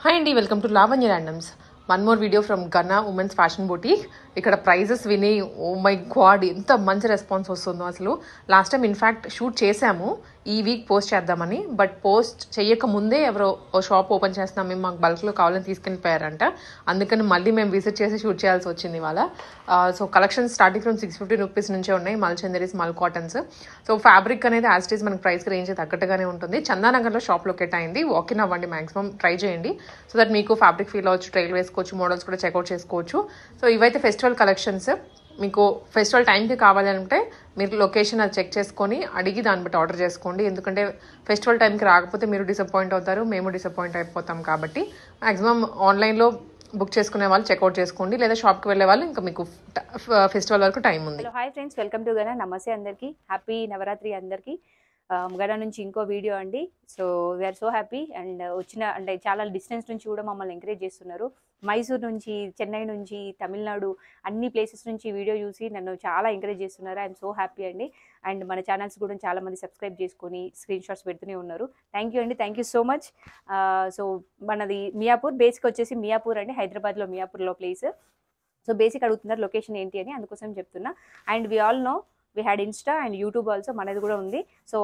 Hi అండి, welcome to Lavanya randoms. One more video from Ganna women's fashion boutique. ఇక్కడ prices విని oh my God ఎంత మంచి రెస్పాన్స్ వస్తుందో. అసలు లాస్ట్ టైం ఇన్ఫ్యాక్ట్ షూట్ చేశాము, ఈ వీక్ పోస్ట్ చేద్దామని. బట్ పోస్ట్ చేయక ముందే ఎవరో షాప్ ఓపెన్ చేస్తున్నాం మేము, మాకు బల్క్లో కావాలని తీసుకెళ్ళిపోయారంట. అందుకని మళ్ళీ మేము విజిట్ చేసి షూట్ చేయాల్సి వచ్చింది ఇవాళ. So collections starting from 650 rupees నుంచే ఉన్నాయి, మల్ చందరీస్, మల్ కాటన్స్. సో ఫ్యాబ్రిక్ అనేది యాజ్ ఇట్ ఈస్ మనకి ప్రైస్ రేంజ్ తగ్గట్టుగానే ఉంటుంది. చందానగర్లో షాప్ లొకేట్ అయింది, వాకిన్ అవ్వండి, మాక్సిమం ట్రై చేయండి సో దట్ మీకు ఫ్యాబ్రిక్ ఫీల్ అవ్వచ్చు, ట్రైల్ వేసుకోవచ్చు, మోడల్స్ కూడా చెక్అవుట్ చేసుకోవచ్చు. సో ఇవైతే ఫెస్టివల్ కలెక్షన్స్. మీకు ఫెస్టివల్ టైంకి కావాలి అంటే మీరు లొకేషన్ అది చెక్ చేసుకొని అడిగి దాన్ని బట్టి ఆర్డర్ చేసుకోండి. ఎందుకంటే ఫెస్టివల్ టైంకి రాకపోతే మీరు డిసప్పాయింట్ అవుతారు, మేము డిసప్పాయింట్ అయిపోతాం. కాబట్టి మ్యాక్సిమం ఆన్లైన్లో బుక్ చేసుకునే వాళ్ళు చెక్అవుట్ చేసుకోండి, లేదా షాప్కి వెళ్ళే వాళ్ళు ఇంకా మీకు ఫెస్టివల్ వరకు టైం ఉంది. Hello hi friends, welcome to Gana. నమస్తే అందరికీ, హ్యాపీ నవరాత్రి అందరికీ. గనా నుంచి ఇంకో వీడియో అండి. So we are so happy and వచ్చిన అంటే చాలా డిస్టెన్స్ నుంచి కూడా మమ్మల్ని ఎంకరేజ్ చేస్తున్నారు. మైసూర్ నుంచి, చెన్నై నుంచి, తమిళనాడు అన్ని ప్లేసెస్ నుంచి వీడియో చూసి నన్ను చాలా ఎంకరేజ్ చేస్తున్నారు. ఐఎమ్ సో హ్యాపీ అండి. అండ్ మన ఛానల్స్ కూడా చాలామంది సబ్స్క్రైబ్ చేసుకొని స్క్రీన్ షాట్స్ పెడుతూనే ఉన్నారు. థ్యాంక్ యూ అండి, thank you so much. So మనది మియాపూర్, బేసిక్ వచ్చేసి మియాపూర్ అండి, హైదరాబాద్లో మియాపూర్లో ప్లేస్. సో బేసిక్ అడుగుతున్నారు లొకేషన్ ఏంటి అని, అందుకోసం చెప్తున్నా. And we all know we had insta and YouTube also, మనది కూడా ఉంది. సో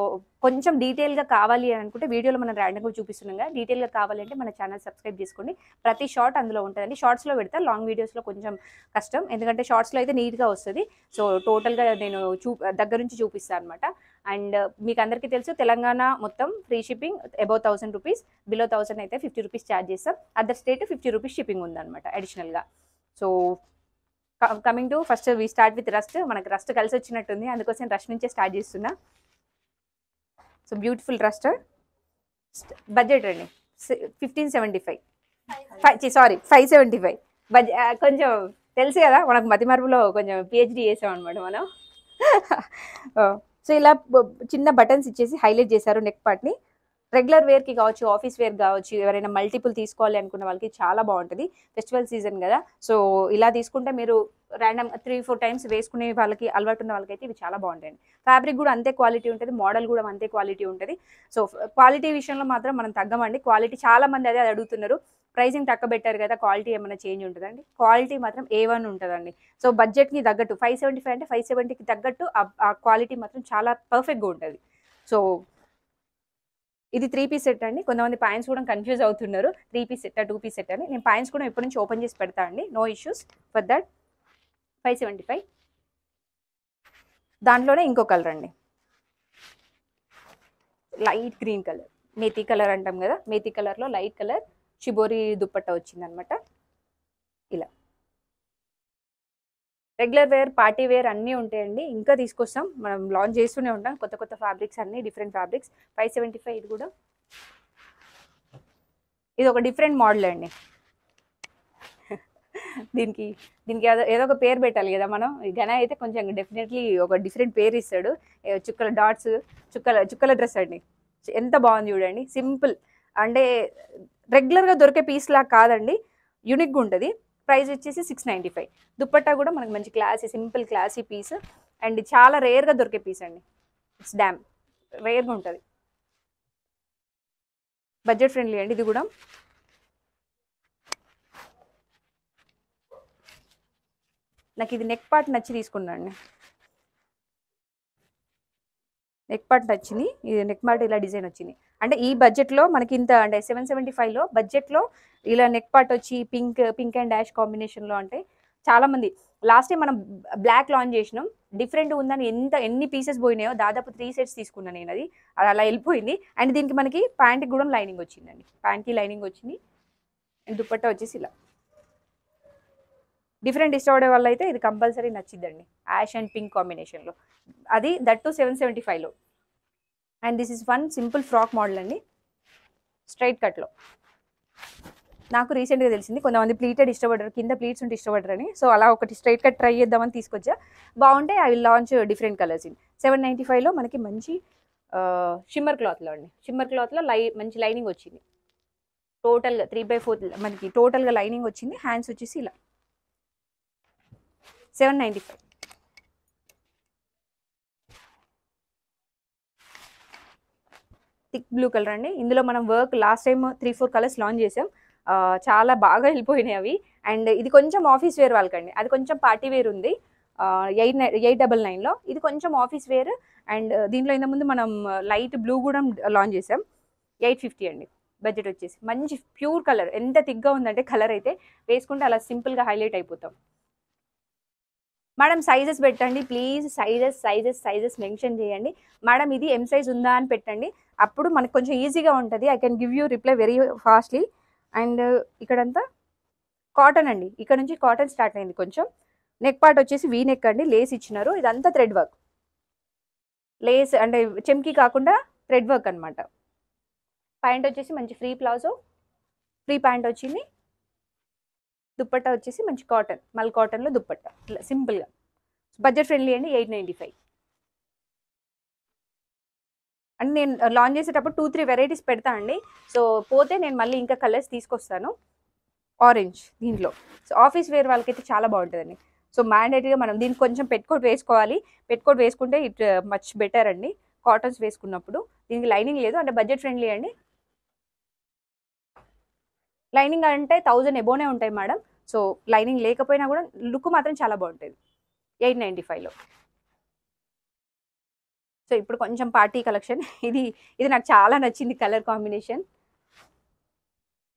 కొంచెం డీటెయిల్గా కావాలి అని అనుకుంటే వీడియోలో మనం ర్యాండమ్గా చూపిస్తున్నాం కదా, డీటెయిల్గా కావాలి అంటే మన ఛానల్ సబ్స్క్రైబ్ చేసుకోండి. ప్రతి షార్ట్ అందులో ఉంటుందండి. షార్ట్స్లో పెడతా, లాంగ్ వీడియోస్లో కొంచెం కష్టం, ఎందుకంటే షార్ట్స్లో అయితే నీట్గా వస్తుంది. సో టోటల్గా నేను దగ్గర నుంచి చూపిస్తాను అనమాట. అండ్ మీకు అందరికీ తెలుసు, తెలంగాణ మొత్తం free shipping, above 1000 rupees, below 1000 అయితే 50 రూపీస్ ఛార్జ్ చేస్తాం. అదర్ స్టేట్ 50 రూపీస్ షిప్పింగ్ ఉందన్నమాట అడిషనల్గా. So coming to first we start with rust. మనకు రస్ట్ కలిసి వచ్చినట్టుంది, అందుకోసం రష్ నుంచే స్టార్ట్ చేస్తున్నా. So beautiful rust. బడ్జెట్ అండి 1575, సారీ 575. కొంచెం తెలుసు కదా మనకు, మతిమరుపులో కొంచెం పిహెచ్డి చేసాం అనమాట మనం. సో ఇలా చిన్న బటన్స్ ఇచ్చేసి హైలైట్ చేశారు నెక్ పార్ట్ని. రెగ్యులర్ వేర్కి కావచ్చు, ఆఫీస్ వేర్ కావచ్చు, ఎవరైనా మల్టిపుల్ తీసుకోవాలి అనుకున్న వాళ్ళకి చాలా బాగుంటుంది. ఫెస్టివల్ సీజన్ కదా, సో ఇలా తీసుకుంటే మీరు ర్యాండమ్ 3-4 టైమ్స్ వేసుకునే వాళ్ళకి, అలవాటు ఉన్న వాళ్ళకైతే ఇవి చాలా బాగుంటాయండి. ఫ్యాబ్రిక్ కూడా అంతే క్వాలిటీ ఉంటుంది, మోడల్ కూడా అంతే క్వాలిటీ ఉంటుంది. సో క్వాలిటీ విషయంలో మాత్రం మనం తగ్గమండి. క్వాలిటీ చాలా మంది అదే అడుగుతున్నారు, ప్రైసింగ్ తక్కువ పెట్టారు కదా, క్వాలిటీ ఏమైనా చేంజ్ ఉంటుందండి? క్వాలిటీ మాత్రం A1 ఉంటుందండి. సో బడ్జెట్కి తగ్గట్టు 575 అంటే 570కి తగ్గట్టు ఆ క్వాలిటీ మాత్రం చాలా పర్ఫెక్ట్గా ఉంటుంది. సో ఇది 3 పీస్ సెట్ అండి. కొంతమంది పాయింట్స్ కూడా కన్ఫ్యూజ్ అవుతున్నారు, 3 పీస్ సెట్ 2 పీస్ సెట్ అని. నేను పాయింట్స్ కూడా ఎప్పటి నుంచి ఓపెన్ చేసి పెడతా అండి, నో ఇష్యూస్ ఫర్ దట్. 575. దాంట్లోనే ఇంకో కలర్ అండి, light green colour, methi colour అంటాం కదా, మేతి కలర్లో లైట్ కలర్ షిబోరి దుప్పట్టా వచ్చిందనమాట. ఇలా రెగ్యులర్ వేర్, పార్టీ వేర్ అన్నీ ఉంటాయండి. ఇంకా తీసుకొస్తాం, మనం లాంచ్ చేస్తూనే ఉంటాం కొత్త కొత్త ఫ్యాబ్రిక్స్, అన్ని డిఫరెంట్ ఫ్యాబ్రిక్స్. 575. ఇది కూడా, ఇది ఒక డిఫరెంట్ మోడల్ అండి. దీనికి ఏదో ఒక పేరు పెట్టాలి కదా మనం. గన అయితే కొంచెం డెఫినెట్లీ ఒక డిఫరెంట్ పేరు ఇస్తాడు. చుక్కల డాట్స్, చుక్కల డ్రెస్ అండి, ఎంత బాగుంది చూడండి. సింపుల్ అంటే రెగ్యులర్గా దొరికే పీస్ లాగా కాదండి, యూనిక్గా ఉంటుంది. ప్రైస్ వచ్చేసి 695. దుప్పట్టా కూడా మనకు మంచి classy, simple classy piece and చాలా రేర్గా దొరికే పీస్ అండి. ఇట్స్ డ్యామ్ రేర్గా ఉంటుంది, బడ్జెట్ ఫ్రెండ్లీ అండి. ఇది కూడా నాకు ఇది నెక్ పార్ట్ నచ్చి తీసుకున్నాను. నెక్ పార్ట్ నచ్చింది, ఇది నెక్ పార్ట్ ఇలా డిజైన్ వచ్చింది. అంటే ఈ బడ్జెట్లో మనకి ఇంత అంటే 775లో బడ్జెట్లో ఇలా నెక్ పార్ట్ వచ్చి పింక్ అండ్ డాష్ కాంబినేషన్లో, అంటే చాలామంది లాస్ట్ టైం మనం బ్లాక్ లాంచ్ చేసినాం, డిఫరెంట్ ఉందని ఎన్ని పీసెస్ పోయినాయో, దాదాపు 3 సెట్స్ తీసుకున్నాను నేను. అది అలా వెళ్ళిపోయింది. అండ్ దీనికి మనకి ప్యాంట్కి కూడా లైనింగ్ వచ్చిందండి, ప్యాంట్కి లైనింగ్ వచ్చింది. అండ్ దుప్పట్టా వచ్చేసి ఇలా డిఫరెంట్ ఇష్టపడే వాళ్ళు అయితే ఇది కంపల్సరీ నచ్చిద్దండి, యాష్ అండ్ పింక్ కాంబినేషన్లో, అది దట్టు 775లో. And this is one simple frock model అండి, స్ట్రైట్ కట్లో. నాకు రీసెంట్గా తెలిసింది కొంతమంది ప్లీటెడ్ ఇష్టపడరు, కింద ప్లీట్స్ ఉంటే ఇష్టపడరని. సో అలా ఒకటి స్ట్రైట్ కట్ ట్రై చేద్దామని తీసుకొచ్చా, బాగుంటే I will launch different colours in. 795లో మనకి మంచి షిమ్మర్ క్లాత్లో అండి, షిమ్మర్ క్లాత్లో మంచి లైనింగ్ వచ్చింది. టోటల్గా 3/4 మనకి టోటల్గా లైనింగ్ వచ్చింది. హ్యాండ్స్ వచ్చేసి ఇలా 795. థిక్ బ్లూ కలర్ అండి. ఇందులో మనం work last time 3-4 colours launch చేసాం, చాలా బాగా వెళ్ళిపోయినాయి అవి. అండ్ ఇది కొంచెం ఆఫీస్ వేర్ వాళ్ళకండి, అది కొంచెం పార్టీ వేర్ ఉంది 899లో. ఇది కొంచెం ఆఫీస్ వేర్. అండ్ దీంట్లో ఇంతకుముందు మనం లైట్ బ్లూ కూడా లాంచ్ చేసాం. 850 అండి బడ్జెట్ వచ్చేసి. మంచి ప్యూర్ కలర్, ఎంత థిక్గా ఉందంటే కలర్ అయితే వేసుకుంటే అలా సింపుల్గా హైలైట్ అయిపోతాం. మేడం సైజెస్ పెట్టండి ప్లీజ్, సైజెస్ మెన్షన్ చేయండి మేడం. ఇది ఎం సైజ్ ఉందా అని పెట్టండి, అప్పుడు మనకు కొంచెం ఈజీగా ఉంటుంది. I can give you reply very fastly. And ఇక్కడంతా కాటన్ అండి, ఇక్కడ నుంచి కాటన్ స్టార్ట్ అయింది. కొంచెం నెక్ పార్ట్ వచ్చేసి వీ నెక్ అండి, లేస్ ఇచ్చినారు. ఇదంతా థ్రెడ్ వర్క్, లేస్ అంటే చెమ్కి కాకుండా థ్రెడ్ వర్క్ అనమాట. ప్యాంట్ వచ్చేసి మంచి ఫ్రీ ప్లాజో, ఫ్రీ ప్యాంట్ వచ్చింది. దుప్పట్టా వచ్చేసి మంచి కాటన్, మల్ కాటన్లో దుప్పట్టా, సింపుల్గా బడ్జెట్ ఫ్రెండ్లీ అండి. 895. అండ్ నేను లాంచ్ చేసేటప్పుడు 2-3 వెరైటీస్ పెడతా అండి. సో పోతే నేను మళ్ళీ ఇంకా కలర్స్ తీసుకొస్తాను. ఆరెంజ్ దీంట్లో, సో ఆఫీస్ వేర్ వాళ్ళకైతే చాలా బాగుంటుందండి. సో మ్యాండేటరీగా మనం దీనికి కొంచెం పెట్టుకోట్ వేసుకోవాలి. పెట్టుకోట్ వేసుకుంటే ఇట్ మచ్ బెటర్ అండి కాటన్స్ వేసుకున్నప్పుడు. దీనికి లైనింగ్ లేదు అంటే బడ్జెట్ ఫ్రెండ్లీ అండి. లైనింగ్ అంటే 1000 ఎబోనే ఉంటాయి మేడం. సో లైనింగ్ లేకపోయినా కూడా లుక్ మాత్రం చాలా బాగుంటుంది 895లో. సో ఇప్పుడు కొంచెం పార్టీ కలెక్షన్, ఇది నాకు చాలా నచ్చింది colour combination.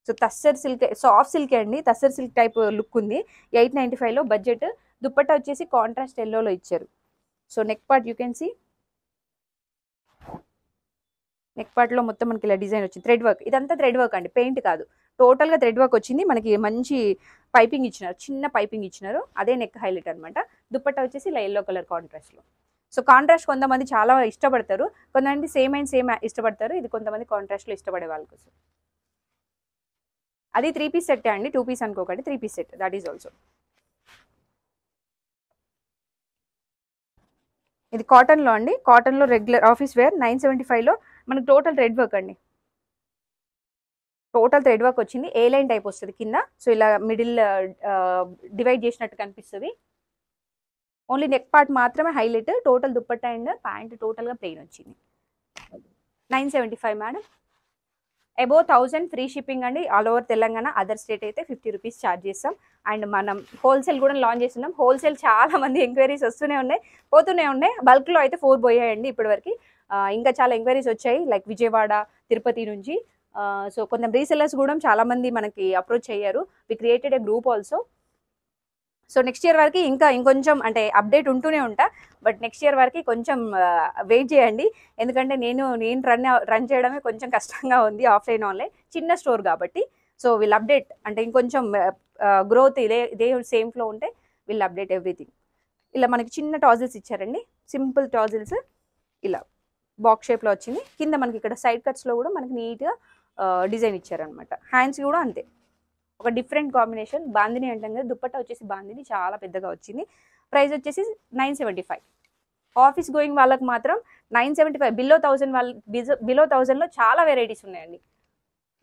So tussar silk, soft silk అండి, తస్సర్ సిల్క్ టైప్ లుక్ ఉంది. 895లో బడ్జెట్. దుప్పట్టా వచ్చేసి కాంట్రాస్ట్ ఎల్లోలో ఇచ్చారు. So neck part you can see, neck పార్ట్లో మొత్తం మనకి ఇలా డిజైన్ వచ్చింది. థ్రెడ్ వర్క్, ఇదంతా థ్రెడ్ వర్క్ అండి, పెయింట్ కాదు, టోటల్గా థ్రెడ్ వర్క్ వచ్చింది. మనకి మంచి పైపింగ్ ఇచ్చినారు, చిన్న పైపింగ్ ఇచ్చినారు, అదే నెక్ హైలైట్ అనమాట. దుప్పట్టా వచ్చేసి ఇలా ఎల్లో కలర్ కాంట్రాస్ట్లో. సో కాంట్రాస్ట్ కొంతమంది చాలా ఇష్టపడతారు, కొంతమంది సేమ్ ఇష్టపడతారు. ఇది కొంతమంది కాంట్రాస్ట్లో ఇష్టపడే వాళ్ళ కోసం. అది 3 పీస్ సెట్ అండి, 2 పీస్ అనుకోకండి, 3 piece set, that is also. ఇది కాటన్లో అండి, కాటన్లో రెగ్యులర్ ఆఫీస్ వేర్ 975లో. మనకి టోటల్ థ్రెడ్ వర్క్ అండి, టోటల్ థ్రెడ్ వర్క్ వచ్చింది. ఏ లైన్ టైప్ వస్తుంది కింద. సో ఇలా మిడిల్ డివైడ్ చేసినట్టు కనిపిస్తుంది. ఓన్లీ నెక్ పార్ట్ మాత్రమే highlight. Total dupatta and pant టోటల్గా ప్లెయిన్ వచ్చింది. 975 మేడం. అబోవ్ 1000 ఫ్రీ షిప్పింగ్ అండి, all over Telangana. Other state అయితే 50 రూపీస్ ఛార్జ్ చేస్తాం. అండ్ మనం హోల్సేల్ కూడా లాంచ్ చేస్తున్నాం. హోల్సేల్ చాలా మంది ఎంక్వైరీస్ వస్తూనే ఉన్నాయి, పోతూనే ఉన్నాయి. బల్క్లో అయితే 4 పోయాయండి ఇప్పటివరకు. ఇంకా చాలా ఎంక్వైరీస్ వచ్చాయి, లైక్ విజయవాడ, తిరుపతి నుంచి. సో కొంత రీసెల్లర్స్ కూడా చాలా మంది మనకి అప్రోచ్ అయ్యారు. We created a group also. So next year వరకు ఇంకొంచెం అంటే అప్డేట్ ఉంటూనే ఉంటా. బట్ నెక్స్ట్ ఇయర్ వరకు కొంచెం వెయిట్ చేయండి, ఎందుకంటే నేను రన్ చేయడమే కొంచెం కష్టంగా ఉంది, ఆఫ్లైన్ ఆన్లైన్ చిన్న స్టోర్ కాబట్టి. సో వీల్ అప్డేట్ అంటే ఇంకొంచెం గ్రోత్ ఇదే సేమ్ ఫ్లో ఉంటే వీల్ అప్డేట్ ఎవ్రీథింగ్. ఇలా మనకి చిన్న టాజిల్స్ ఇచ్చారండి, సింపుల్ టాజిల్స్, ఇలా బాక్స్ షేప్లో వచ్చింది. కింద మనకి ఇక్కడ సైడ్ కట్స్లో కూడా మనకి నీట్గా డిజైన్ ఇచ్చారనమాట. హ్యాండ్స్ కూడా అంతే, ఒక డిఫరెంట్ కాంబినేషన్. బాందిని అంటాం కదా, దుప్పట్టా వచ్చేసి బాందిని చాలా పెద్దగా వచ్చింది. ప్రైస్ వచ్చేసి 975. ఆఫీస్ గోయింగ్ వాళ్ళకి మాత్రం 975. బిలో 1000లో చాలా వెరైటీస్ ఉన్నాయండి.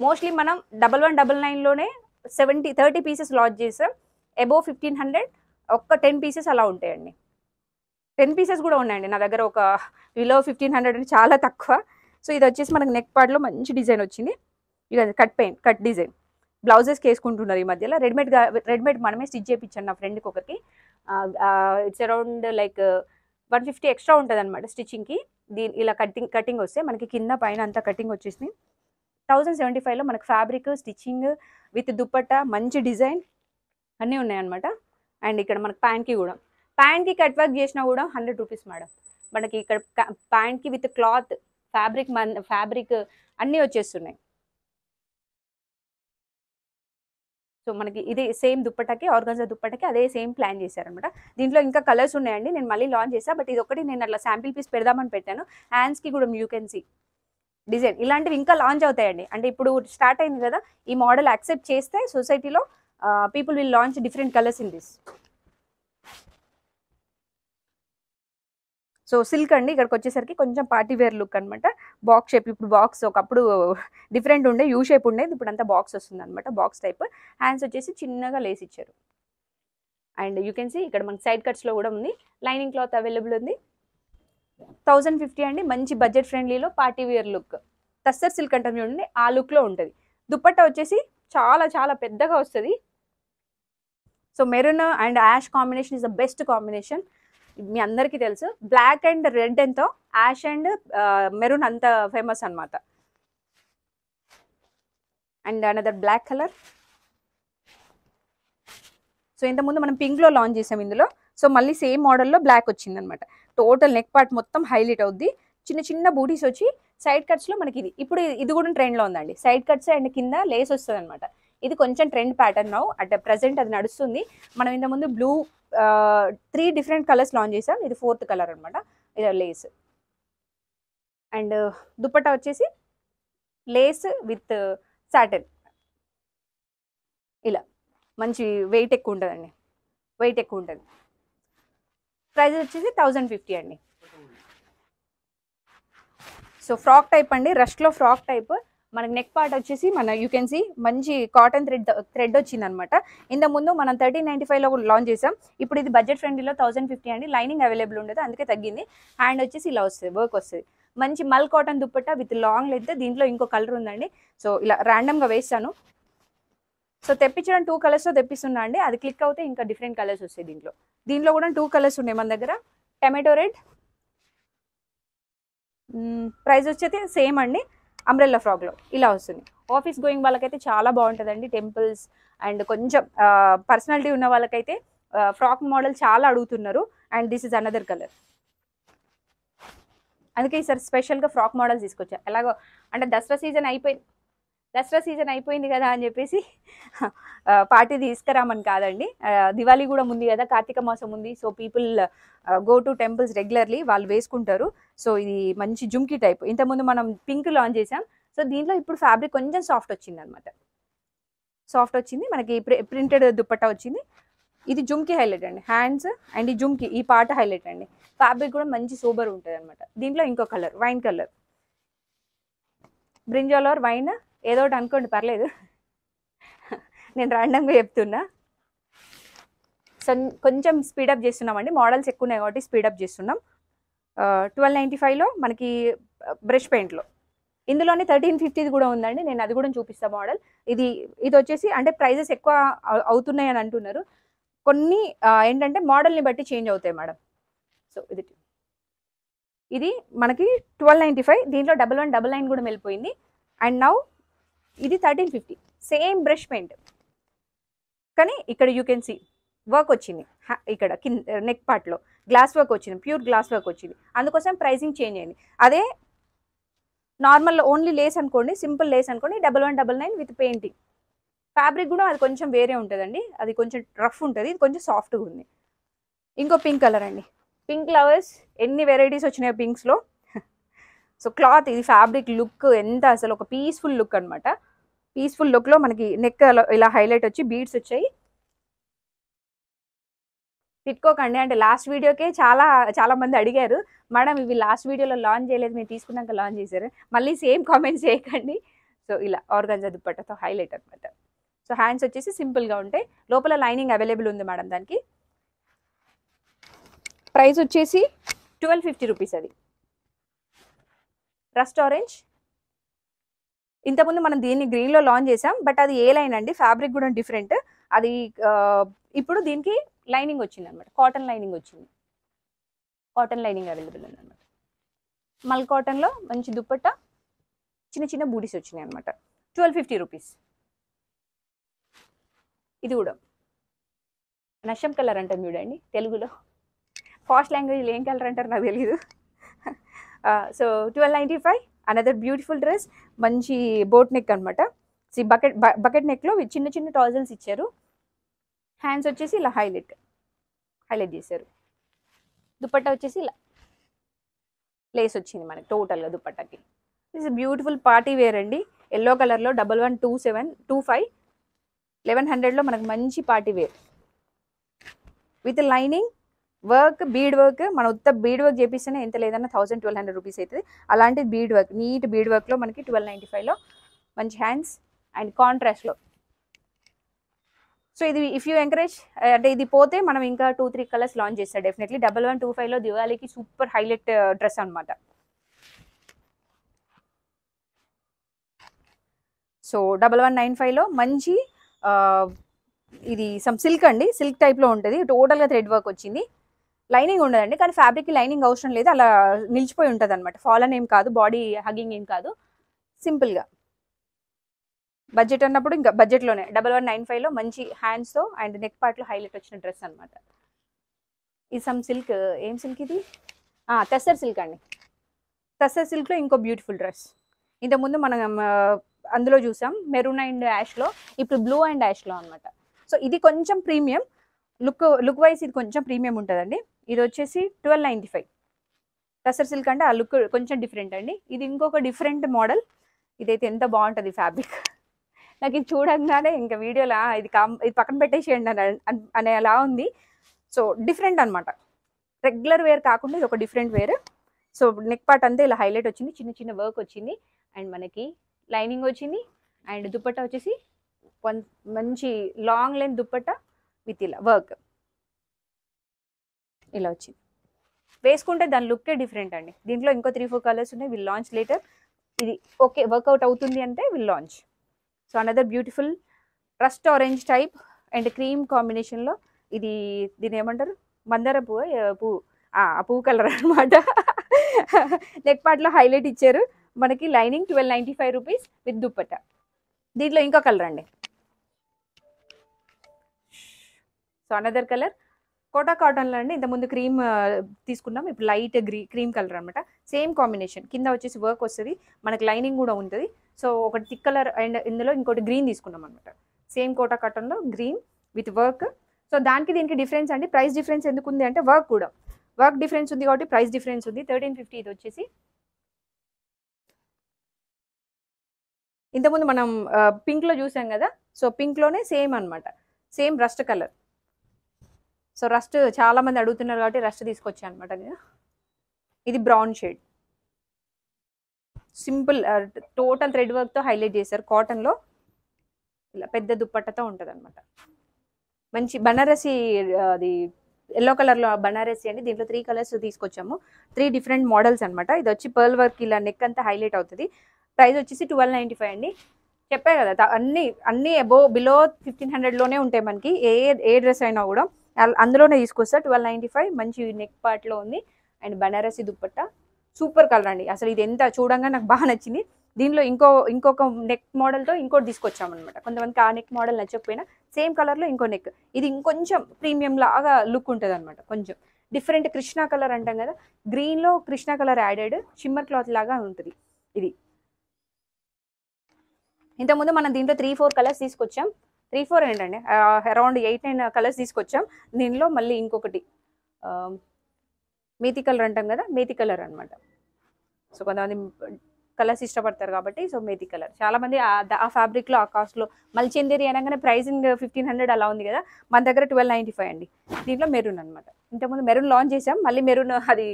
మోస్ట్లీ మనం 1199లోనే 30 పీసెస్ లాంచ్ చేసాం. అబోవ్ 1500 ఒక్క 10 పీసెస్ అలా ఉంటాయండి. 10 పీసెస్ కూడా ఉన్నాయండి నా దగ్గర. ఒక బిలో 1500 అంటే చాలా తక్కువ. సో ఇది వచ్చేసి మనకి నెక్ పార్ట్లో మంచి డిజైన్ వచ్చింది. ఇక కట్ డిజైన్ బ్లౌజెస్కి వేసుకుంటున్నారు ఈ మధ్యలో. రెడీమేడ్ మనమే స్టిచ్ చేయించాను నా ఫ్రెండ్కి ఒకరికి. ఇట్స్ అరౌండ్ లైక్ 150 ఎక్స్ట్రా ఉంటుంది అనమాట స్టిచ్చింగ్కి. ఇలా కటింగ్ వస్తే మనకి కింద పైన అంతా కటింగ్ వచ్చేసింది. 1075లో మనకి ఫ్యాబ్రిక్, స్టిచ్చింగ్ విత్ దుప్పట్టా, మంచి డిజైన్ అన్నీ ఉన్నాయన్నమాట. అండ్ ఇక్కడ మనకి ప్యాంట్కి కట్ వర్క్ చేసినా కూడా 100 రూపీస్ మేడం. మనకి ఇక్కడ ప్యాంట్కి విత్ క్లాత్, ఫ్యాబ్రిక్ అన్నీ వచ్చేస్తున్నాయి. సో మనకి ఇది సేమ్ దుప్పట్టకి, ఆర్గాన్జా దుప్పట్టకి అదే సేమ్ ప్లాన్ చేశారనమాట. దీంట్లో ఇంకా కలర్స్ ఉన్నాయండి, నేను మళ్ళీ లాంచ్ చేశాను. బట్ ఇది ఒకటి నేను అట్లా శాంపిల్ పీస్ పెడదామని పెట్టాను. హ్యాండ్స్కి కూడా యూ కెన్ సీ డిజైన్. ఇలాంటివి ఇంకా లాంచ్ అవుతాయండి. అంటే ఇప్పుడు స్టార్ట్ అయింది కదా, ఈ మోడల్ యాక్సెప్ట్ చేస్తే సొసైటీలో people will launch different colours in this. So silk అండి, ఇక్కడికి వచ్చేసరికి కొంచెం పార్టీ వేర్ లుక్ అనమాట. బాక్స్ షేప్, ఇప్పుడు బాక్స్ ఒకప్పుడు డిఫరెంట్ ఉండే, యూ షేప్ ఉండేది, ఇప్పుడు అంతా బాక్స్ వస్తుంది అనమాట, బాక్స్ టైప్. హ్యాండ్స్ వచ్చేసి చిన్నగా లేస్ ఇచ్చారు. అండ్ యూ కెన్ సీ ఇక్కడ మనకి సైడ్ కట్స్లో కూడా ఉంది. లైనింగ్ క్లాత్ అవైలబుల్ ఉంది. 1050 అండి, మంచి బడ్జెట్ ఫ్రెండ్లీలో party wear look. Tussar silk అంటాం చూడండి, ఆ లుక్లో ఉంటుంది. దుప్పట్టా వచ్చేసి చాలా చాలా పెద్దగా వస్తుంది. So maroon and ash combination is the best combination, మీ అందరికీ తెలుసు. బ్లాక్ అండ్ రెడ్ ఎంతో, యాష్ అండ్ మెరూన్ అంత ఫేమస్ అనమాట. And another black colour. So ఇంతకుముందు మనం పింక్లో లాంచ్ చేసాం ఇందులో. సో మళ్ళీ సేమ్ మోడల్లో బ్లాక్ వచ్చింది అనమాట. టోటల్ నెక్ పార్ట్ మొత్తం హైలైట్ అవుద్ది. చిన్న చిన్న బూటీస్ వచ్చి సైడ్ కట్స్లో మనకి ఇప్పుడు ఇది కూడా ట్రెండ్లో ఉందండి. సైడ్ కట్స్ అండ్ కింద లేస్ వస్తుంది అనమాట. ఇది కొంచెం trend pattern now at present అది నడుస్తుంది. మనం ఇంతకుముందు బ్లూ 3 డిఫరెంట్ కలర్స్ లాంచ్ చేసాం. ఇది 4th కలర్ అనమాట. ఇది లేస్. అండ్ దుపట్టా వచ్చేసి లేస్ విత్ సాటన్. ఇలా మంచి వెయిట్ ఎక్కువ ఉంటుందండి, వెయిట్ ఎక్కువ ఉంటుంది. ప్రైస్ వచ్చేసి 1050 అండి. సో ఫ్రాక్ టైప్ అండి, రష్లో ఫ్రాక్ టైప్. మనకి నెక్ పార్ట్ వచ్చేసి యూ కెన్ సీ మంచి కాటన్ థ్రెడ్ వచ్చింది అనమాట. ఇంతకుముందు మనం 1395లో లాంచ్ చేసాం. ఇప్పుడు ఇది బడ్జెట్ ఫ్రెండ్లీలో 1050 అండి. లైనింగ్ అవైలబుల్ ఉండదు, అందుకే తగ్గింది. హ్యాండ్ వచ్చేసి ఇలా వస్తుంది, వర్క్ వస్తుంది. మంచి మల్ cotton dupatta with long length. దీంట్లో ఇంకో కలర్ ఉందండి. సో ఇలా ర్యాండమ్గా వేస్తాను. సో తెప్పించడం 2 కలర్స్తో తెప్పిస్తున్నా అండి. అది క్లిక్ అవుతే ఇంకా డిఫరెంట్ కలర్స్ వస్తాయి. దీంట్లో కూడా 2 కలర్స్ ఉన్నాయి మన దగ్గర. Tomato red. ప్రైస్ వచ్చేది సేమ్ అండి. అంబ్రెల్లా ఫ్రాక్లో ఇలా వస్తుంది. ఆఫీస్ గోయింగ్ వాళ్ళకైతే చాలా బాగుంటుందండి. టెంపుల్స్ అండ్ కొంచెం పర్సనాలిటీ ఉన్న వాళ్ళకైతే ఫ్రాక్ మోడల్ చాలా అడుగుతున్నారు. And this is another colour. అందుకే ఈసారి స్పెషల్గా ఫ్రాక్ మోడల్ తీసుకొచ్చా. ఎలాగో అంటే దసరా సీజన్ అయిపోయింది కదా అని చెప్పేసి పార్టీ తీసుకురామని కాదండి. దివాళీ కూడా ఉంది కదా, కార్తీక మాసం ఉంది. So people go to temples regularly, వాళ్ళు వేసుకుంటారు. సో ఇది మంచి జుమ్కీ టైప్. ఇంతకుముందు మనం పింక్ లాంచ్ చేసాం. సో దీంట్లో ఇప్పుడు ఫ్యాబ్రిక్ కొంచెం సాఫ్ట్ వచ్చింది అనమాట. సాఫ్ట్ వచ్చింది, మనకి ప్రింటెడ్ దుప్పట్టా వచ్చింది. ఇది జుమ్కీ హైలైట్ అండి. హ్యాండ్స్ అండ్ ఈ జుమ్కీ ఈ పార్ట్ హైలైట్ అండి. ఫ్యాబ్రిక్ కూడా మంచి సూపర్ ఉంటుంది అనమాట. దీంట్లో ఇంకో colour wine colour, brinjal or wine ఏదో ఒకటి అనుకోండి, పర్లేదు. నేను ర్యాండమ్గా చెప్తున్నా. సో కొంచెం స్పీడప్ చేస్తున్నామండి, మోడల్స్ ఎక్కువ ఉన్నాయి కాబట్టి స్పీడప్ చేస్తున్నాం. 1295లో మనకి బ్రష్ పెయింట్లో. ఇందులోనే 1350 కూడా ఉందండి. నేను అది కూడా చూపిస్తాను మోడల్. ఇది వచ్చేసి అంటే ప్రైజెస్ ఎక్కువ అవుతున్నాయి అని అంటున్నారు. కొన్ని ఏంటంటే మోడల్ని బట్టి చేంజ్ అవుతాయి మేడం. సో ఇది మనకి 1295. దీంట్లో 1199 కూడా వెళ్ళిపోయింది. అండ్ నౌ ఇది 1350. సేమ్ బ్రష్ పెయింట్, కానీ ఇక్కడ యూ కెన్ సీ వర్క్ వచ్చింది. ఇక్కడ కింద నెక్ పార్ట్లో గ్లాస్ వర్క్ వచ్చింది, ప్యూర్ గ్లాస్ వర్క్ వచ్చింది. అందుకోసం ప్రైసింగ్ చేంజ్ అయింది. అదే నార్మల్ ఓన్లీ లేస్ అనుకోండి, సింపుల్ లేస్ అనుకోండి 1199 విత్ పెయింటింగ్. ఫ్యాబ్రిక్ కూడా అది కొంచెం వేరే ఉంటుందండి. అది కొంచెం రఫ్ ఉంటుంది, ఇది కొంచెం సాఫ్ట్గా ఉంది. ఇంకో పింక్ కలర్ అండి. పింక్ లవర్స్ ఎన్ని వెరైటీస్ వచ్చినాయో పింక్స్లో. సో క్లాత్ ఇది ఫ్యాబ్రిక్ లుక్ ఎంత అసలు ఒక పీస్ఫుల్ లుక్ అనమాట. పీస్ఫుల్ లుక్లో మనకి నెక్ ఇలా హైలైట్ వచ్చి బీడ్స్ వచ్చాయి. తిట్టుకోకండి, అంటే లాస్ట్ వీడియోకే చాలా మంది అడిగారు, మేడం ఇవి లాస్ట్ వీడియోలో లాంచ్ చేయలేదు, మీరు తీసుకున్నాక లాంచ్ చేశారు. మళ్ళీ సేమ్ కామెంట్స్ చేయకండి. సో ఇలా ఆర్గాన్జా దుప్పట్టతో హైలైట్ అనమాట. సో హ్యాండ్స్ వచ్చేసి సింపుల్గా ఉంటాయి. లోపల లైనింగ్ అవైలబుల్ ఉంది మేడం దానికి. ప్రైస్ వచ్చేసి 1250 రూపీస్. అది రస్ట్ ఆరెంజ్. ఇంతకుముందు మనం దీన్ని గ్రీన్లో లాంచ్ చేసాం, బట్ అది ఏ లైన్ అండి, ఫ్యాబ్రిక్ కూడా డిఫరెంట్. అది ఇప్పుడు దీనికి లైనింగ్ వచ్చింది అనమాట, కాటన్ లైనింగ్ వచ్చింది. కాటన్ లైనింగ్ అవైలబుల్ ఉందన్నమాట. మల్ కాటన్లో మంచి దుప్పట్టా, చిన్న చిన్న బూటీస్ వచ్చినాయి అనమాట. 1250 రూపీస్. ఇది కూడా నషం కలర్ అంటారు చూడండి తెలుగులో, ఫాస్ట్ లాంగ్వేజ్లో ఏం కలర్ అంటారు నాకు తెలీదు. సో 1295. అనదర్ బ్యూటిఫుల్ డ్రెస్, మంచి బోట్ నెక్ అనమాట. బకెట్ నెక్లో చిన్న చిన్న టాజల్స్ ఇచ్చారు. హ్యాండ్స్ వచ్చేసి ఇలా హైలైట్ చేశారు. దుపట్టా వచ్చేసి ఇలా లేస్ వచ్చింది మనకి టోటల్గా దుపట్టాకి. దిస్ బ్యూటిఫుల్ పార్టీ వేర్ అండి. ఎల్లో కలర్లో 112725 1100లో మనకు మంచి party wear with lining work, bead work. మన ఉత్త బీడ్ వర్క్ చేపిస్తేనే ఎంత లేదన్నా 1200 రూపీస్ అవుతుంది. అలాంటి బీడ్ వర్క్, నీట్ బీడ్ వర్క్లో మనకి 1295లో మంచి హ్యాండ్స్ అండ్ కాంట్రాస్ట్లో. సో ఇది ఇఫ్ యూ ఎంకరేజ్, అంటే ఇది పోతే మనం ఇంకా 2-3 కలర్స్ లాంచ్ చేస్తాం డెఫినెట్లీ. 1125లో దివాళీకి సూపర్ హైలైట్ డ్రెస్ అనమాట. సో 1195లో మంచి ఇది సమ్ సిల్క్ అండి, సిల్క్ టైప్లో ఉంటుంది, టోటల్గా థ్రెడ్ వర్క్ వచ్చింది. లైనింగ్ ఉండదండి, కానీ ఫ్యాబ్రిక్కి లైనింగ్ అవసరం లేదు, అలా నిలిచిపోయి ఉంటుంది అనమాట. ఫాలన్ ఏం కాదు, బాడీ హగ్గింగ్ ఏం కాదు, సింపుల్గా. బడ్జెట్ అన్నప్పుడు ఇంకా బడ్జెట్లోనే 1195లో మంచి హ్యాండ్స్తో అండ్ నెక్ పార్ట్లో హైలైట్ వచ్చిన డ్రెస్ అనమాట. ఇది సమ్ సిల్క్, ఏం సిల్క్ ఇది, టస్సర్ సిల్క్ అండి. టస్సర్ సిల్క్లో ఇంకో బ్యూటిఫుల్ డ్రెస్. ఇంతకుముందు మనం అందులో చూసాం మెరూన్ అండ్ యాష్లో, ఇప్పుడు బ్లూ అండ్ యాష్లో అనమాట. సో ఇది కొంచెం ప్రీమియం లుక్ వైజ్, ఇది కొంచెం ప్రీమియం ఉంటుందండి. ఇది వచ్చేసి 1295. టస్సర్ సిల్క్ అంటే ఆ లుక్ కొంచెం డిఫరెంట్ అండి. ఇది ఇంకొక డిఫరెంట్ మోడల్. ఇదైతే ఎంత బాగుంటుంది ఫ్యాబ్రిక్, నాకు ఇది చూడంగానే ఇంకా వీడియోలో ఇది పక్కన పెట్టేసేయండి అనే అలా ఉంది. సో డిఫరెంట్ అనమాట, రెగ్యులర్ వేర్ కాకుండా ఇది ఒక different wear. So neck part అంతా ఇలా హైలైట్ వచ్చింది, చిన్న చిన్న వర్క్ వచ్చింది, అండ్ మనకి లైనింగ్ వచ్చింది, అండ్ దుపట్టా వచ్చేసి మంచి లాంగ్ లెంత్ దుపట్టా విత్ ఇలా వర్క్ ఇలా వచ్చింది. వేసుకుంటే దాని లుక్కే డిఫరెంట్ అండి. దీంట్లో ఇంకో 3-4 కలర్స్ ఉన్నాయి, విల్ లాంచ్ లేటర్. ఇది ఓకే వర్కౌట్ అవుతుంది అంటే will launch. So another beautiful rust orange type and cream కాంబినేషన్లో, ఇది దీని ఏమంటారు, మందార పువ్వు, ఆ పువ్వు కలర్ అనమాట. నెక్ పార్ట్లో హైలైట్ ఇచ్చారు. మనకి లైనింగ్ 1295 రూపీస్ విత్ దుప్పట్టా. దీంట్లో ఇంకో కలర్ అండి. సో అనదర్ కలర్ కోటా కాటన్లో అండి. ఇంతకుముందు క్రీమ్ తీసుకున్నాం, ఇప్పుడు లైట్ క్రీమ్ కలర్ అనమాట. సేమ్ కాంబినేషన్, కింద వచ్చేసి వర్క్ వస్తుంది, మనకి లైనింగ్ కూడా ఉంటుంది. సో ఒకటి థిక్ కలర్ అండ్ ఇందులో ఇంకోటి గ్రీన్ తీసుకున్నాం అనమాట. సేమ్ కోటా కాటన్లో గ్రీన్ విత్ వర్క్. సో దానికి దీనికి డిఫరెన్స్ అండి, ప్రైస్ డిఫరెన్స్ ఎందుకు ఉంది అంటే వర్క్ డిఫరెన్స్ ఉంది కాబట్టి ప్రైస్ డిఫరెన్స్ ఉంది. 1350 ఇది వచ్చేసి. ఇంతకుముందు మనం పింక్లో చూసాం కదా, సో పింక్లోనే సేమ్ అనమాట, same rust colour. So rust చాలామంది అడుగుతున్నారు కాబట్టి రస్ట్ తీసుకొచ్చాను అనమాట నేను. ఇది brown shade, simple total thread వర్క్తో హైలైట్ చేశారు. కాటన్లో ఇలా పెద్ద దుప్పట్టతో ఉంటుంది అనమాట. మంచి బనారసి, అది ఎల్లో కలర్లో బనారసి అండి. దీంట్లో 3 కలర్స్ తీసుకొచ్చాము, 3 డిఫరెంట్ మోడల్స్ అనమాట. ఇది వచ్చి పర్ల్ వర్క్ ఇలా నెక్ అంతా హైలైట్ అవుతుంది. ప్రైస్ వచ్చేసి 1295 అండి. చెప్పే కదా అన్నీ బిలో 1500లోనే ఉంటాయి మనకి, ఏ డ్రెస్ అయినా కూడా అందులోనే తీసుకొస్తా. 1295 మంచి నెక్ పార్ట్లో ఉంది and Banarasi dupatta, super colour అండి. అసలు ఇది ఎంత చూడంగా నాకు బాగా నచ్చింది. దీనిలో ఇంకొక నెక్ మోడల్తో ఇంకోటి తీసుకొచ్చామన్నమాట. కొంతమందికి ఆ నెక్ మోడల్ నచ్చకపోయినా సేమ్ కలర్లో ఇంకో నెక్, ఇది ఇంకొంచెం ప్రీమియం లాగా లుక్ ఉంటుంది అనమాట. కొంచెం డిఫరెంట్ కృష్ణా కలర్ అంటాం కదా, గ్రీన్లో Krishna colour added shimmer cloth లాగా ఉంటుంది ఇది. ఇంతకుముందు మనం దీంట్లో 3-4 కలర్స్ తీసుకొచ్చాం. 3-4 ఏంటండి, అరౌండ్ 8-9 కలర్స్ తీసుకొచ్చాం. దీనిలో మళ్ళీ ఇంకొకటి మేతి కలర్ అంటాం కదా, మేతి కలర్ అనమాట. సో కొంతమంది కలర్స్ ఇష్టపడతారు కాబట్టి, సో మేతి కలర్ చాలామంది ఆ ఫ్యాబ్రిక్లో ఆ కాస్ట్లో. మళ్ళీ చందేరి అనగానే ప్రైసింగ్ 1500 అలా ఉంది కదా, మన దగ్గర 1295 అండి. దీంట్లో మెరూన్ అనమాట. ఇంతకుముందు మెరూన్ లాంచ్ చేసాం, మళ్ళీ మెరూన్ అది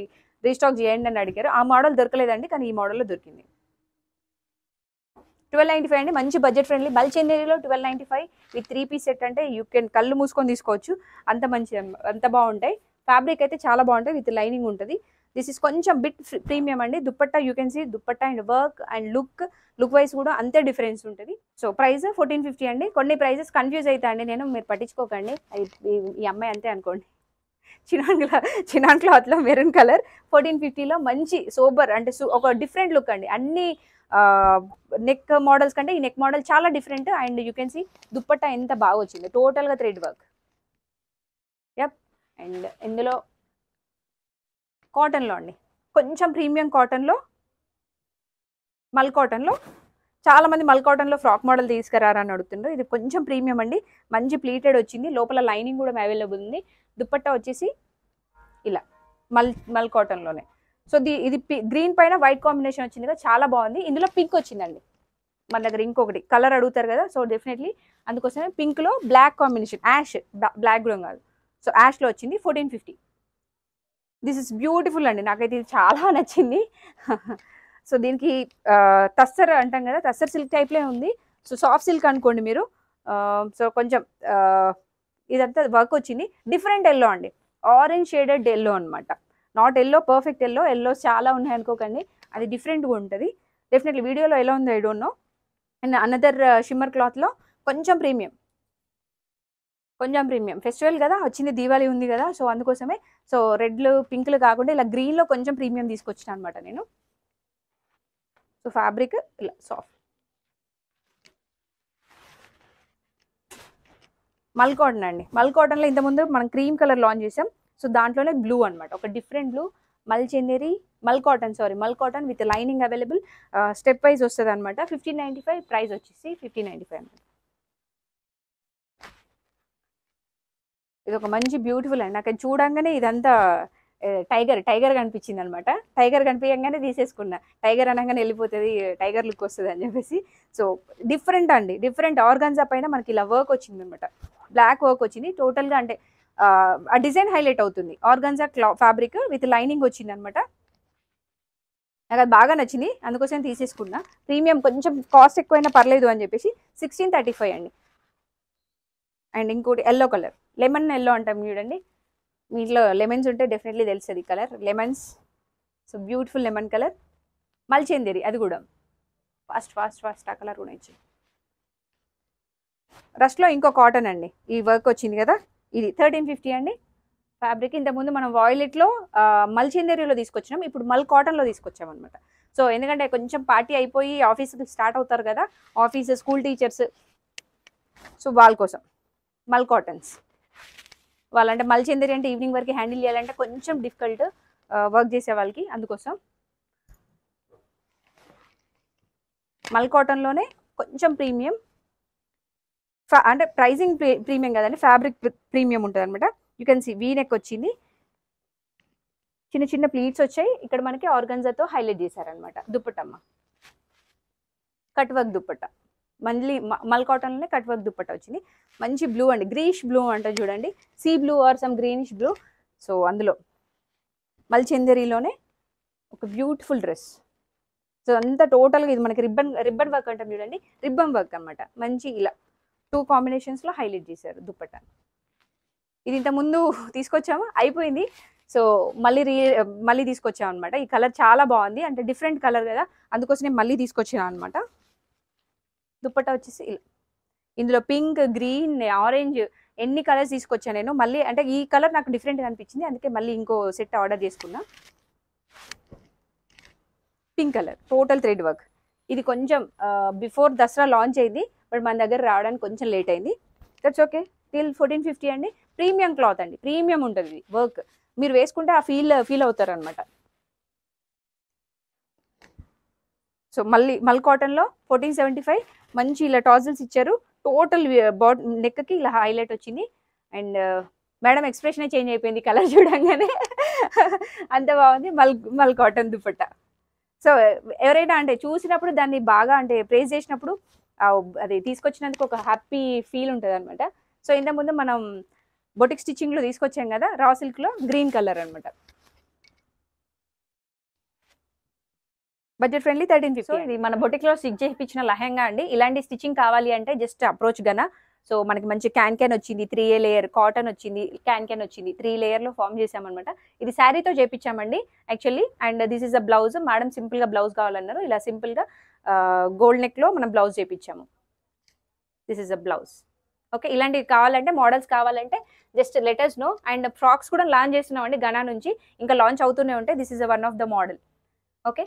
రీస్టాక్ చేయండి అని అడిగారు. ఆ మోడల్ దొరకలేదండి, కానీ ఈ మోడల్లో దొరికింది. 1295 అండి, మంచి బడ్జెట్ ఫ్రెండ్లీ. బల్చందేరిలో 1295 విత్ 3 పీస్ సెట్ అంటే యూ కెన్ కళ్ళు మూసుకొని తీసుకోవచ్చు, అంత మంచి అంత బాగుంటాయి. ఫ్యాబ్రిక్ అయితే చాలా బాగుంటుంది, విత్ లైనింగ్ ఉంటుంది. దిస్ ఇస్ కొంచెం బిట్ ప్రీమియం అండి. Dupatta you can see, dupatta and work and look wise కూడా అంతే డిఫరెన్స్ ఉంటుంది. సో ప్రైస్ 1450 అండి. కొన్ని ప్రైజెస్ కన్ఫ్యూజ్ అవుతాయండి, మీరు పట్టించుకోకండి, ఈ అమ్మాయి అంతే అనుకోండి. చినాన్ క్లాత్లో మెరూన్ కలర్ 1450లో మంచి సోబర్ అంటే ఒక డిఫరెంట్ లుక్ అండి. అన్ని నెక్ మోడల్స్ కంటే ఈ నెక్ మోడల్ చాలా different. And you can see dupatta ఎంత బాగా వచ్చింది, టోటల్గా థ్రెడ్ వర్క్. యప్. అండ్ ఇందులో కాటన్లో అండి, కొంచెం ప్రీమియం కాటన్లో, మల్ కాటన్లో. చాలామంది మల్ కాటన్లో ఫ్రాక్ మోడల్ తీసుకురారని అడుగుతున్నారు. ఇది కొంచెం ప్రీమియం అండి, మంచి ప్లీటెడ్ వచ్చింది, లోపల లైనింగ్ కూడా అవైలబుల్ ఉంది. దుప్పట్టా వచ్చేసి ఇలా మల్ కాటన్లోనే. సో ఇది గ్రీన్ పైన వైట్ కాంబినేషన్ వచ్చింది కదా, చాలా బాగుంది. ఇందులో పింక్ వచ్చిందండి మన దగ్గర, ఇంకొకటి కలర్ అడుగుతారు కదా, సో డెఫినెట్లీ అందుకోసమే పింక్లో బ్లాక్ కాంబినేషన్, యాష్, బ్లాక్ కూడా కాదు, సో యాష్లో వచ్చింది 1450. దిస్ ఇస్ బ్యూటిఫుల్ అండి, నాకైతే ఇది చాలా నచ్చింది. సో దీనికి టస్సర్ అంటాం కదా, టస్సర్ సిల్క్ టైప్లే ఉంది. సో సాఫ్ట్ సిల్క్ అనుకోండి మీరు. సో కొంచెం ఇదంతా వర్క్ వచ్చింది. డిఫరెంట్ ఎల్లో అండి, ఆరెంజ్ షేడెడ్ ఎల్లో అనమాట. నాట్ ఎల్లో పర్ఫెక్ట్ ఎల్లో చాలా ఉన్నాయి అనుకోకండి, అది డిఫరెంట్గా ఉంటుంది. డెఫినెట్లీ వీడియోలో ఎలా ఉందో I don't know. And another shimmer క్లాత్లో కొంచెం ప్రీమియం ఫెస్టివల్ కదా వచ్చింది, దీవాళి ఉంది కదా, సో అందుకోసమే సో రెడ్లు పింక్లు కాకుండా ఇలా గ్రీన్లో కొంచెం ప్రీమియం తీసుకొచ్చిన అనమాట నేను. సో ఫ్యాబ్రిక్ ఇలా సాఫ్ట్ మల్ కాటన్ అండి. మల్ కాటన్లో ఇంతకుముందు మనం క్రీమ్ కలర్ లాంచ్ చేసాం. సో దాంట్లోనే బ్లూ అనమాట, ఒక డిఫరెంట్ బ్లూ మల్ cotton with lining available, step wise వస్తుంది అనమాట. 1595 ప్రైస్ వచ్చేసి 1595 అనమాట. ఇది ఒక మంచి బ్యూటిఫుల్ అండి. నాకు చూడంగానే ఇదంతా టైగర్ కనిపించింది అనమాట. టైగర్ కనిపించగానే తీసేసుకున్నా, టైగర్ అనగానే వెళ్ళిపోతుంది, టైగర్ లుక్ వస్తుంది అని చెప్పేసి. సో డిఫరెంట్ ఆర్గాన్జా పైన మనకి ఇలా వర్క్ వచ్చింది అనమాట, బ్లాక్ వర్క్ వచ్చింది టోటల్గా. అంటే ఆ డిజైన్ హైలైట్ అవుతుంది. ఆర్గాన్జా ఫ్యాబ్రిక్ విత్ లైనింగ్ వచ్చింది అనమాట. నాకు అది బాగా నచ్చింది, అందుకోసం తీసేసుకున్నా. ప్రీమియం కొంచెం కాస్ట్ ఎక్కువైనా పర్లేదు అని చెప్పేసి 1635 అండి. అండ్ ఇంకోటి ఎల్లో కలర్, లెమన్ ఎల్లో అంటాం చూడండి. మీ ఇంట్లో లెమన్స్ ఉంటే డెఫినెట్లీ తెలుస్తుంది colour, lemons. So beautiful lemon colour, మల్చేందేరి, అది కూడా ఫాస్ట్ ఆ కలర్ కూడా ఇచ్చి. రష్లో ఇంకో కాటన్ అండి, ఈ వర్క్ వచ్చింది కదా, ఇది 1350 అండి ఫ్యాబ్రిక్. ఇంతకుముందు మనం వాయిలెట్లో మల్చేందేరిలో తీసుకొచ్చినాం, ఇప్పుడు మల్ కాటన్లో తీసుకొచ్చాం అనమాట. సో ఎందుకంటే కొంచెం పార్టీ అయిపోయి ఆఫీస్కి స్టార్ట్ అవుతారు కదా, ఆఫీస్ స్కూల్ టీచర్స్, సో వాళ్ళ కోసం మల్ కాటన్స్. వాళ్ళంటే మల్చేందేరి అంటే ఈవినింగ్ వరకు హ్యాండిల్ చేయాలంటే కొంచెం డిఫికల్ట్ వర్క్ చేసే వాళ్ళకి, అందుకోసం మల్ కాటన్లోనే కొంచెం ప్రీమియం, అంటే ప్రైజింగ్ ప్రీమియం కదండి, ఫ్యాబ్రిక్ ప్రీమియం ఉంటుంది అనమాట. You can see V neck వచ్చింది, చిన్న ప్లీట్స్ వచ్చాయి. ఇక్కడ మనకి ఆర్గన్జాతో హైలైట్ చేశారనమాట. దుప్పట్టమ్మ కట్ వర్క్ దుప్పట్ట, మళ్ళీ మల్ కాటన్లోనే కట్ వర్క్ దుప్పట్ట వచ్చింది. మంచి బ్లూ అండి, గ్రీనిష్ బ్లూ అంటే చూడండి, sea blue or some greenish blue. So అందులో మల్చేందేరిలోనే ఒక బ్యూటిఫుల్ డ్రెస్. సో అంతా టోటల్గా ఇది మనకి రిబ్బన్ వర్క్ అంటాం చూడండి, రిబ్బన్ వర్క్ అనమాట. మంచి ఇలా 2 కాంబినేషన్స్లో హైలైట్ చేశారు దుప్పట్ట. ఇది ఇంతకుముందు తీసుకొచ్చాము, అయిపోయింది. సో మళ్ళీ తీసుకొచ్చాం అనమాట. ఈ కలర్ చాలా బాగుంది, అంటే డిఫరెంట్ కలర్ కదా, అందుకోసం నేను మళ్ళీ తీసుకొచ్చాను అనమాట. దుప్పట్ట వచ్చేసి ఇలా, ఇందులో పింక్, గ్రీన్, ఆరెంజ్ ఎన్ని కలర్స్ తీసుకొచ్చాను నేను. మళ్ళీ అంటే ఈ కలర్ నాకు డిఫరెంట్గా అనిపించింది, అందుకే మళ్ళీ ఇంకో సెట్ ఆర్డర్ చేసుకున్నా. Pink colour total thread work. ఇది కొంచెం బిఫోర్ దసరా లాంచ్ అయింది, బట్ మన దగ్గర రావడానికి కొంచెం లేట్ అయింది. That's okay. టిల్ 1450 అండి. ప్రీమియం క్లాత్ అండి, ప్రీమియం ఉంటుంది వర్క్. మీరు వేసుకుంటే ఆ ఫీల్ అవుతారు అనమాట. సో మల్ కాటన్లో 1475, మంచి ఇలా టాజిల్స్ ఇచ్చారు. టోటల్ నెక్కి ఇలా హైలైట్ వచ్చింది. అండ్ మేడం ఎక్స్ప్రెషనే చేంజ్ అయిపోయింది కలర్ చూడంగానే, అంత బాగుంది. మల్ కాటన్ దుపట్టా. సో ఎవరైనా అంటే చూసినప్పుడు దాన్ని బాగా అంటే ప్రేజ్ చేసినప్పుడు అది తీసుకొచ్చినందుకు ఒక హ్యాపీ ఫీల్ ఉంటుంది అనమాట. సో ఇంతకుముందు మనం బొటిక్ స్టిచ్చింగ్లో తీసుకొచ్చాం కదా, రా సిల్క్లో గ్రీన్ కలర్ అనమాట. Budget friendly 1350. సో ఇది మన బొటిక్లో స్టిచ్ చేయించిన లెహంగా అండి. ఇలాంటి స్టిచ్చింగ్ కావాలి అంటే జస్ట్ అప్రోచ్ గనా. సో మనకి మంచి క్యాన్ వచ్చింది, 3A లేయర్ కాటన్ వచ్చింది, క్యాన్ వచ్చింది, 3 లేయర్లో ఫామ్ చేసామన్నమాట. ఇది శారీతో చేయించామండి actually. And this is a blouse. Madam సింపుల్గా బ్లౌజ్ కావాలన్నారు, ఇలా సింపుల్గా గోల్డ్ నెక్లో మనం బ్లౌజ్ చేయించాము. This is a blouse. Okay, ఇలాంటివి కావాలంటే, మోడల్స్ కావాలంటే just let us know. And frocks కూడా లాంచ్ చేస్తున్నామండి గనా నుంచి, ఇంకా లాంచ్ అవుతూనే ఉంటాయి. This is one of the model. Okay.